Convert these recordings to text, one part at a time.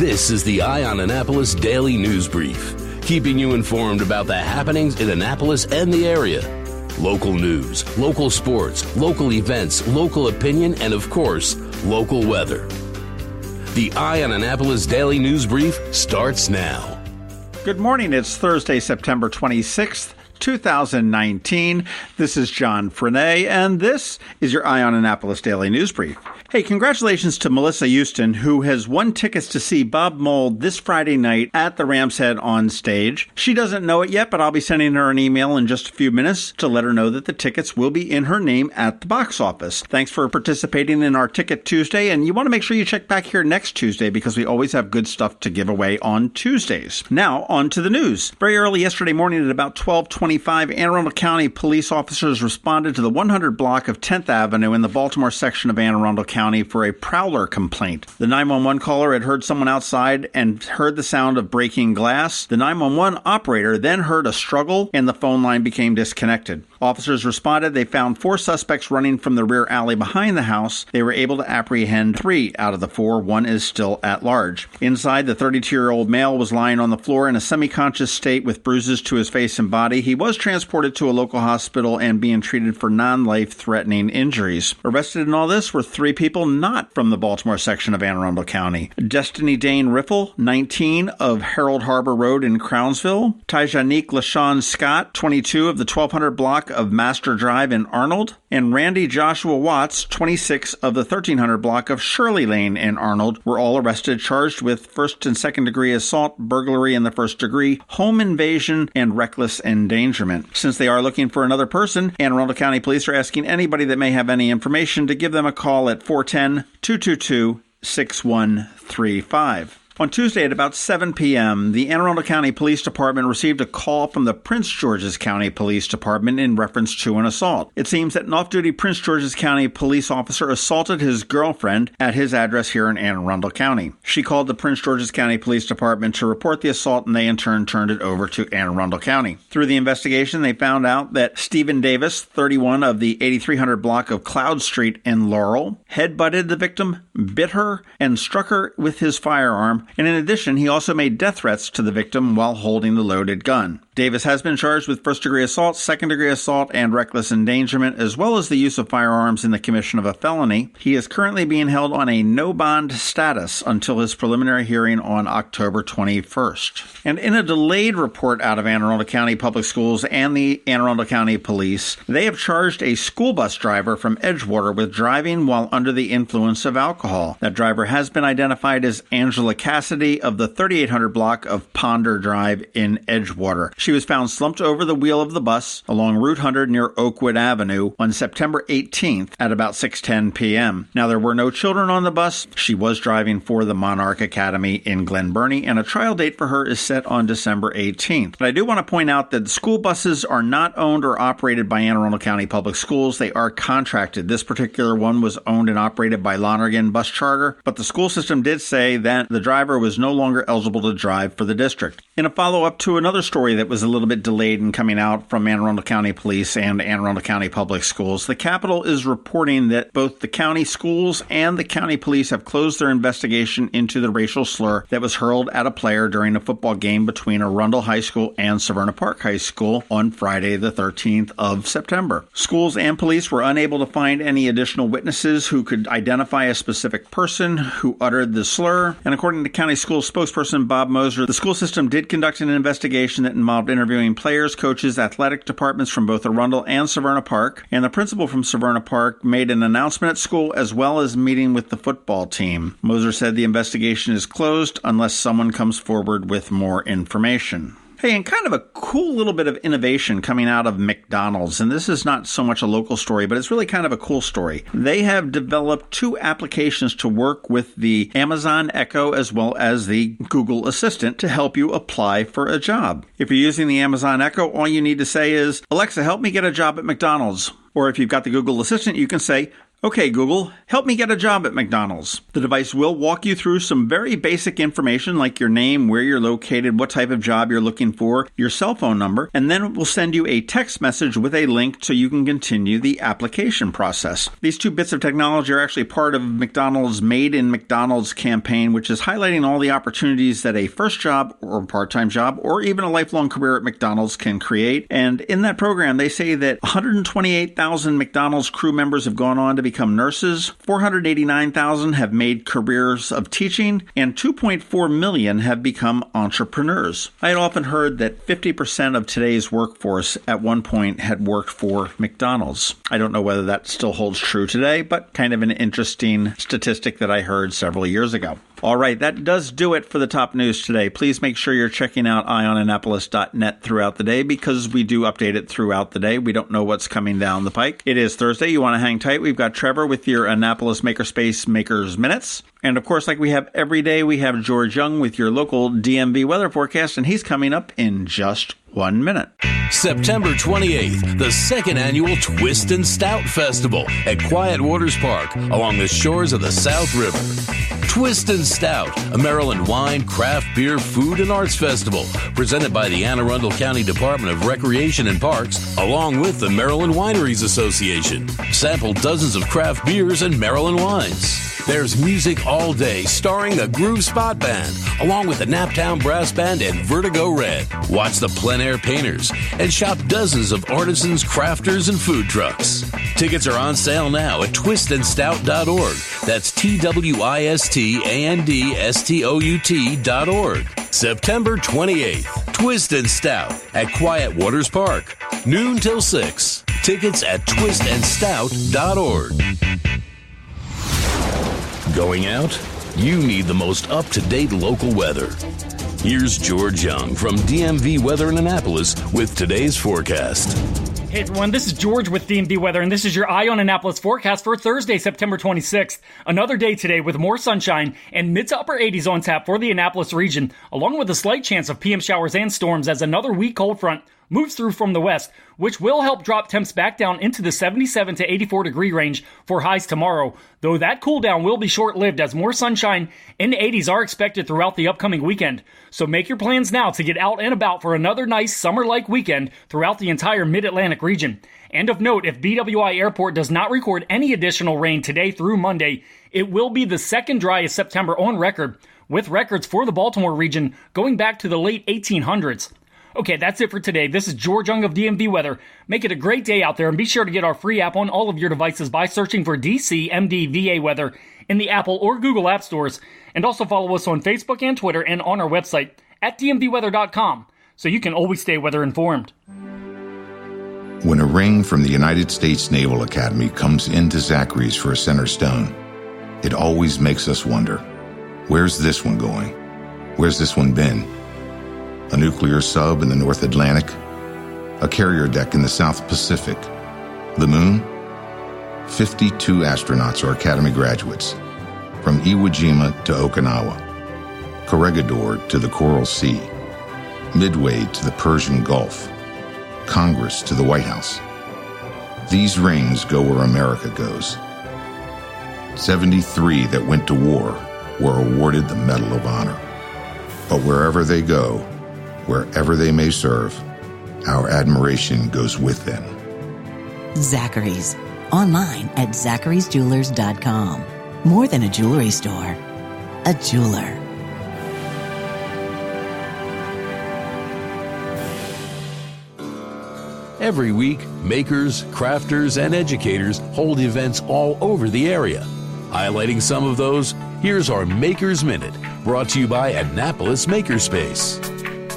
This is the Eye on Annapolis Daily News Brief, keeping you informed about the happenings in Annapolis and the area. Local news, local sports, local events, local opinion, and of course, local weather. The Eye on Annapolis Daily News Brief starts now. Good morning. It's Thursday, September 26th. 2019. This is John Frenaye, and this is your Eye on Annapolis Daily News Brief. Hey, congratulations to Melissa Houston, who has won tickets to see Bob Mould this Friday night at the Ram's Head on stage. She doesn't know it yet, but I'll be sending her an email in just a few minutes to let her know that the tickets will be in her name at the box office. Thanks for participating in our Ticket Tuesday, and you want to make sure you check back here next Tuesday because we always have good stuff to give away on Tuesdays. Now, on to the news. Very early yesterday morning at about 12:25, Anne Arundel County police officers responded to the 100 block of 10th Avenue in the Baltimore section of Anne Arundel County for a prowler complaint. The 911 caller had heard someone outside and heard the sound of breaking glass. The 911 operator then heard a struggle and the phone line became disconnected. Officers responded. They found 4 suspects running from the rear alley behind the house. They were able to apprehend 3 out of the 4. One is still at large. Inside, the 32-year-old male was lying on the floor in a semi-conscious state with bruises to his face and body. He was transported to a local hospital and being treated for non-life-threatening injuries. Arrested in all this were 3 people not from the Baltimore section of Anne Arundel County. Destiny Dane Riffle, 19, of Harold Harbor Road in Crownsville. Tyjanique LaShawn Scott, 22, of the 1200 block of Master Drive in Arnold. And Randy Joshua Watts, 26, of the 1300 block of Shirley Lane in Arnold, were all arrested, charged with first and second degree assault, burglary in the first degree, home invasion, and reckless endangerment. Since they are looking for another person, Anne Arundel County Police are asking anybody that may have any information to give them a call at 410-222-6135. On Tuesday at about 7 p.m., the Anne Arundel County Police Department received a call from the Prince George's County Police Department in reference to an assault. It seems that an off-duty Prince George's County police officer assaulted his girlfriend at his address here in Anne Arundel County. She called the Prince George's County Police Department to report the assault, and they in turn turned it over to Anne Arundel County. Through the investigation, they found out that Stephen Davis, 31, of the 8300 block of Cloud Street in Laurel, headbutted the victim, bit her, and struck her with his firearm. And in addition, he also made death threats to the victim while holding the loaded gun. Davis has been charged with first-degree assault, second-degree assault, and reckless endangerment, as well as the use of firearms in the commission of a felony. He is currently being held on a no-bond status until his preliminary hearing on October 21st. And in a delayed report out of Anne Arundel County Public Schools and the Anne Arundel County Police, they have charged a school bus driver from Edgewater with driving while under the influence of alcohol. That driver has been identified as Angela Cassidy of the 3800 block of Ponder Drive in Edgewater. She was found slumped over the wheel of the bus along Route 100 near Oakwood Avenue on September 18th at about 6:10 p.m. Now, there were no children on the bus. She was driving for the Monarch Academy in Glen Burnie, and a trial date for her is set on December 18th. But I do want to point out that school buses are not owned or operated by Anne Arundel County Public Schools. They are contracted. This particular one was owned and operated by Lonergan Bus Charter, but the school system did say that the driver was no longer eligible to drive for the district. In a follow-up to another story that was a little bit delayed in coming out from Anne Arundel County Police and Anne Arundel County Public Schools, the Capitol is reporting that both the county schools and the county police have closed their investigation into the racial slur that was hurled at a player during a football game between Arundel High School and Severna Park High School on Friday the 13th of September. Schools and police were unable to find any additional witnesses who could identify a specific person who uttered the slur, and according to county school spokesperson Bob Moser, the school system did conduct an investigation that involved interviewing players, coaches, athletic departments from both Arundel and Severna Park, and the principal from Severna Park made an announcement at school as well as meeting with the football team. Moser said the investigation is closed unless someone comes forward with more information. Hey, and kind of a cool little bit of innovation coming out of McDonald's, and this is not so much a local story, but it's really kind of a cool story. They have developed 2 applications to work with the Amazon Echo as well as the Google Assistant to help you apply for a job. If you're using the Amazon Echo, all you need to say is, "Alexa, help me get a job at McDonald's." Or if you've got the Google Assistant, you can say, Okay, Google, help me get a job at McDonald's. The device will walk you through some very basic information like your name, where you're located, what type of job you're looking for, your cell phone number, and then it will send you a text message with a link so you can continue the application process. These two bits of technology are actually part of McDonald's Made in McDonald's campaign, which is highlighting all the opportunities that a first job or part-time job or even a lifelong career at McDonald's can create. And in that program, they say that 128,000 McDonald's crew members have gone on to become nurses, 489,000 have made careers of teaching, and 2.4 million have become entrepreneurs. I had often heard that 50% of today's workforce at one point had worked for McDonald's. I don't know whether that still holds true today, but kind of an interesting statistic that I heard several years ago. All right, that does do it for the top news today. Please make sure you're checking out eyeonannapolis.net throughout the day because we do update it throughout the day. We don't know what's coming down the pike. It is Thursday. You want to hang tight. We've got Trevor with your Annapolis Makerspace Makers Minutes. And of course, like we have every day, we have George Young with your local DMV weather forecast, and he's coming up in just 1 minute. September 28th, the second annual Twist and Stout Festival at Quiet Waters Park along the shores of the South River. Twist and Stout, a Maryland wine, craft beer, food, and arts festival presented by the Anne Arundel County Department of Recreation and Parks along with the Maryland Wineries Association. Sample dozens of craft beers and Maryland wines. There's music all day starring the Groove Spot Band, along with the Naptown Brass Band and Vertigo Red. Watch the Plein Air Painters and shop dozens of artisans, crafters, and food trucks. Tickets are on sale now at twistandstout.org. That's TWISTANDSTOUT.org. September 28th, Twist and Stout at Quiet Waters Park, noon till 6. Tickets at twistandstout.org. Going out? You need the most up-to-date local weather. Here's George Young from DMV Weather in Annapolis with today's forecast. Hey everyone, this is George with DMV Weather, and this is your Eye on Annapolis forecast for Thursday, September 26th. Another day today with more sunshine and mid to upper 80s on tap for the Annapolis region, along with a slight chance of PM showers and storms as another weak cold front moves through from the west, which will help drop temps back down into the 77 to 84 degree range for highs tomorrow, though that cool down will be short-lived as more sunshine in the 80s are expected throughout the upcoming weekend. So make your plans now to get out and about for another nice summer-like weekend throughout the entire mid-Atlantic region. And of note, if BWI Airport does not record any additional rain today through Monday, it will be the second driest September on record, with records for the Baltimore region going back to the late 1800s. Okay, that's it for today. This is George Young of DMV Weather. Make it a great day out there, and be sure to get our free app on all of your devices by searching for DCMDVA Weather in the Apple or Google App Stores. And also follow us on Facebook and Twitter and on our website at dmvweather.com so you can always stay weather informed. When a ring from the United States Naval Academy comes into Zachary's for a center stone, it always makes us wonder, where's this one going? Where's this one been? A nuclear sub in the North Atlantic, a carrier deck in the South Pacific, the moon? 52 astronauts are Academy graduates, from Iwo Jima to Okinawa, Corregidor to the Coral Sea, Midway to the Persian Gulf, Congress to the White House. These rings go where America goes. 73 that went to war were awarded the Medal of Honor. But wherever they go, wherever they may serve, our admiration goes with them. Zachary's. Online at zacharysjewelers.com. More than a jewelry store, a jeweler. Every week, makers, crafters, and educators hold events all over the area. Highlighting some of those, here's our Maker's Minute, brought to you by Annapolis Makerspace.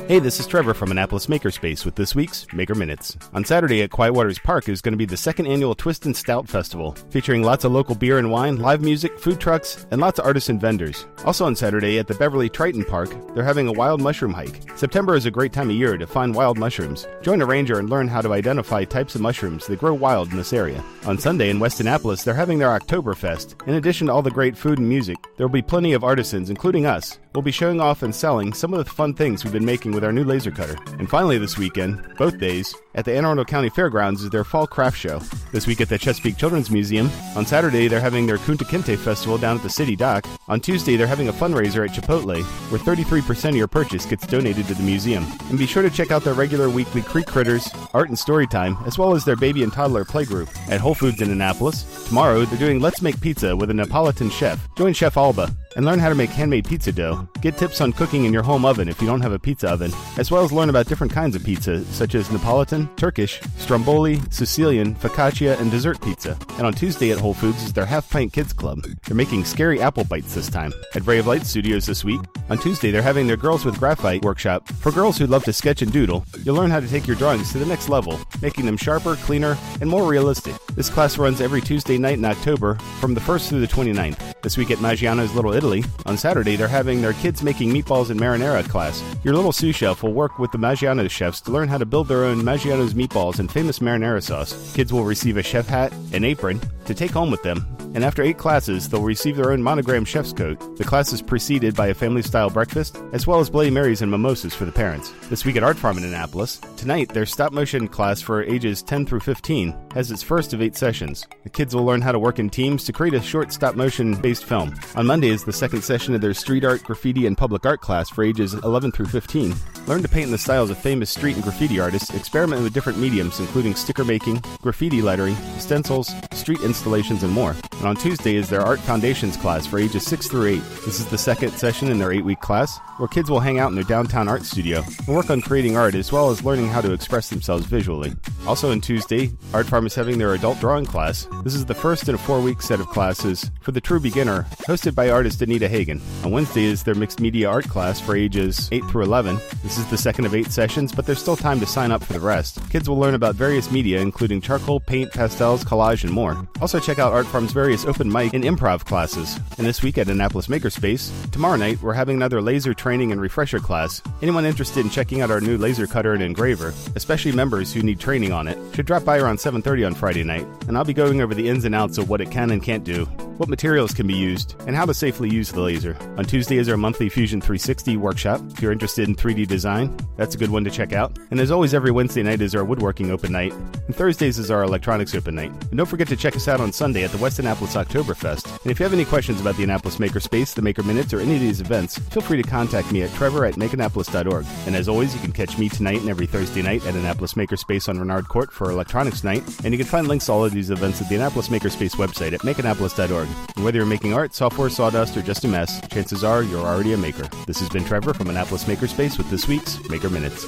Hey, this is Trevor from Annapolis Makerspace with this week's Maker Minutes. On Saturday at Quiet Waters Park is going to be the second annual Twist and Stout Festival, featuring lots of local beer and wine, live music, food trucks, and lots of artisan vendors. Also on Saturday at the Beverly Triton Park, they're having a wild mushroom hike. September is a great time of year to find wild mushrooms. Join a ranger and learn how to identify types of mushrooms that grow wild in this area. On Sunday in West Annapolis, they're having their Oktoberfest. In addition to all the great food and music, there will be plenty of artisans, including us. We'll be showing off and selling some of the fun things we've been making with our new laser cutter. And finally this weekend, both days, at the Anne Arundel County Fairgrounds is their Fall Craft Show. This week at the Chesapeake Children's Museum. On Saturday, they're having their Kunta Kinte Festival down at the City Dock. On Tuesday, they're having a fundraiser at Chipotle, where 33% of your purchase gets donated to the museum. And be sure to check out their regular weekly Creek Critters, Art and Story Time, as well as their baby and toddler playgroup. At Whole Foods in Annapolis, tomorrow they're doing Let's Make Pizza with a Neapolitan chef. Join Chef Alba and learn how to make handmade pizza dough. Get tips on cooking in your home oven if you don't have a pizza oven, as well as learn about different kinds of pizza, such as Neapolitan, Turkish, Stromboli, Sicilian, focaccia, and dessert pizza. And on Tuesday at Whole Foods is their Half Pint Kids Club. They're making scary apple bites this time. At Ray of Light Studios this week, on Tuesday they're having their Girls with Graphite workshop. For girls who love to sketch and doodle, you'll learn how to take your drawings to the next level, making them sharper, cleaner, and more realistic. This class runs every Tuesday night in October from the 1st through the 29th. This week at Maggiano's Little Italy, on Saturday they're having their Kids Making Meatballs and Marinara class. Your little sous chef will work with the Maggiano's chefs to learn how to build their own Maggiano's meatballs and famous marinara sauce. Kids will receive a chef hat, an apron, to take home with them. And after 8 classes, they'll receive their own monogram chef's coat. The class is preceded by a family-style breakfast, as well as Bloody Marys and mimosas for the parents. This week at Art Farm in Annapolis, tonight their stop-motion class for ages 10 through 15 has its first of 8 sessions. The kids will learn how to work in teams to create a short stop-motion-based film. On Monday is the second session of their street art, graffiti, and public art class for ages 11 through 15. Learn to paint in the styles of famous street and graffiti artists, experiment with different mediums including sticker making, graffiti lettering, stencils, street installations, and more. And on Tuesday is their Art Foundations class for ages 6 through 8. This is the second session in their 8-week class, where kids will hang out in their downtown art studio and work on creating art as well as learning how to express themselves visually. Also on Tuesday, Art Farm is having their adult drawing class. This is the first in a 4-week set of classes for the true beginner, hosted by artist Anita Hagen. On Wednesday is their mixed media art class for ages 8 through 11. This is the second of 8 sessions, but there's still time to sign up for the rest. Kids will learn about various media, including charcoal, paint, pastels, collage, and more. Also check out Art Farm's various open mic and improv classes. And this week at Annapolis Makerspace, tomorrow night we're having another laser training and refresher class. Anyone interested in checking out our new laser cutter and engraver, especially members who need training on it, should drop by around 7:30 on Friday night, and I'll be going over the ins and outs of what it can and can't do, what materials can be used, and how to safely use the laser. On Tuesday is our monthly Fusion 360 workshop. If you're interested in 3D design, that's a good one to check out. And as always, every Wednesday night is our woodworking open night, and Thursdays is our electronics open night. And don't forget to check us out on Sunday at the West Annapolis Oktoberfest. And if you have any questions about the Annapolis Makerspace, the Maker Minutes, or any of these events, feel free to contact me at trevor@makeannapolis.org. And as always, you can catch me tonight and every Thursday night at Annapolis Makerspace on Renard Court for Electronics Night. And you can find links to all of these events at the Annapolis Makerspace website at makeannapolis.org. And whether you're making art, software, sawdust, or just a mess, chances are you're already a maker. This has been Trevor from Annapolis Makerspace with this week's Maker Minutes.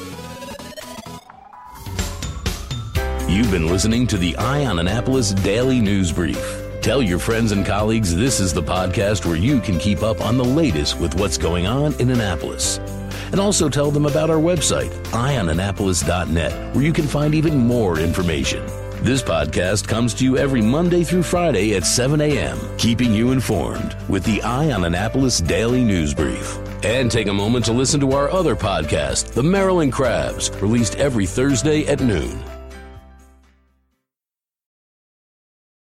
You've been listening to the Eye on Annapolis Daily News Brief. Tell your friends and colleagues this is the podcast where you can keep up on the latest with what's going on in Annapolis. And also tell them about our website, eyeonannapolis.net, where you can find even more information. This podcast comes to you every Monday through Friday at 7 a.m., keeping you informed with the Eye on Annapolis Daily News Brief. And take a moment to listen to our other podcast, The Maryland Crabs, released every Thursday at noon.